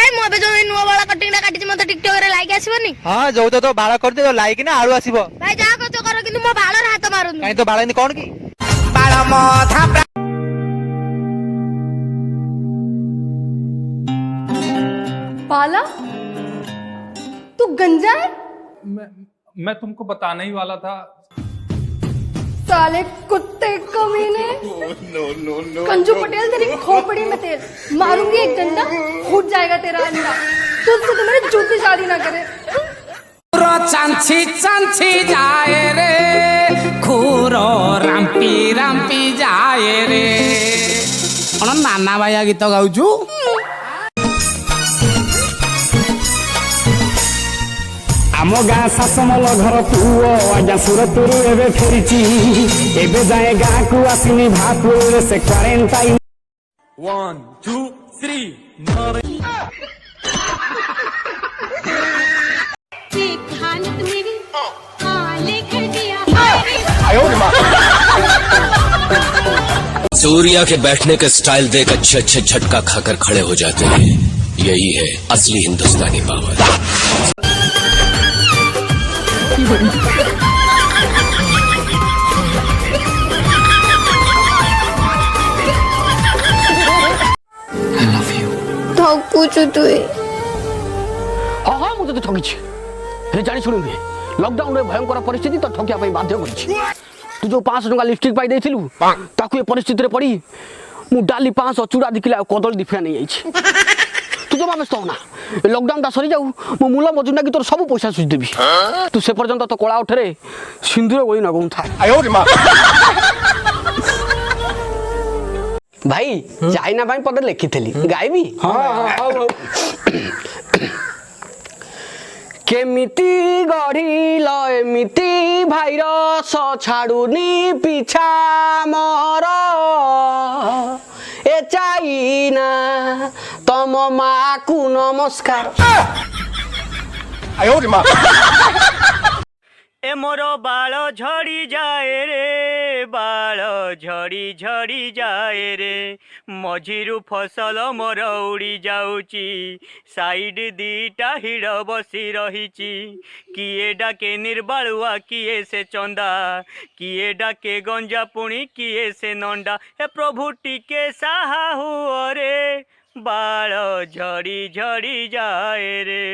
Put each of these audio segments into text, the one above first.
भाई मो बे जो नुवा वाला कटिंग ला काटी मते टिकटॉक रे लाइक आसीबनी। हां जो तो बाल करते तो लाइक ना आळू आसीबो। भाई जा को तो करो किंतु मो बालर हाथ मारुनु। काई तो बाळनी कोन की बाळ मधा पाला तू गंजा है? मैं तुमको बताने ही वाला था। साले कुत्ते कमीने। कंजू पटेल तेरी खोपड़ी में तेल मारूंगी एक डंडा फूट जाएगा तेरा अंडा। तुझसे तो मेरी जूती शादी ना करे। चांची चांची जाए रे खूरो राम्पी राम्पी जाए रे नाना भाइया गीत गाउछु। आम गाँ शासमल घर पुओ आज्ञा सुरतुरु एबे फेरिची एबे जाए गाँ को आसिनी भापुर से क्वारेंटाइन 1 2 3 सूर्या के बैठने का स्टाइल देख अच्छे अच्छे झटका खाकर खड़े हो जाते हैं। यही है असली हिंदुस्तानी पावर। I love you। ठकुछु तुई। हाँ हाँ मुझे तो ठगी जानी शुणी नुहे लॉकडाउन रे भयंकर परिस्थिति तो ठकिया बाध्य कर तू जो 500 टका लिपस्टिक पाई देथिलु ताकू ए परिस्थिति रे पड़ी मु डाली 500 चूड़ा दिखला कदल दिफिया नहीं आइछि। तू जमा व्यस्त होना लॉकडाउन ता सरी जाऊ मो मूला मजुना की तोर सब पैसा सुझ देबी। तू से पर्यंत तो कोला उठरे सिंदूर गोई न गउन था। भाई चाइना भाई पदे लिखिथली गाइबी। हां केमिति गढ़िल एमिति भाइरस छाड़ुनी पिछा मोर ए चाइना तम माँ को नमस्कार। ए मोरो बाल झड़ी जाए रे बाल झड़ी झड़ी जाए रे मझिरु फसल मोर उड़ी जाउची साइड दीटा हिड़ बसी रहीची किए डाके निर्बालुआ किए से चंदा किए डाके गंजा पुणी किए से नंडा ए प्रभु टिके साहा हुओ रे बाल झड़ी झड़ी जाए रे।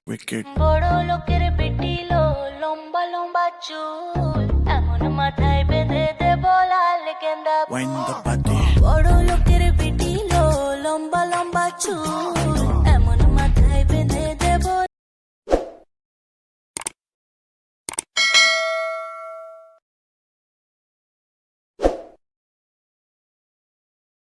बड़ो लोकेर बेटी लो लंबा लंबा चूल एमन माथाय बेঁধে দেব লাল गेंदा। बड़ो लोकेर बेटी लो लंबा लंबा चूल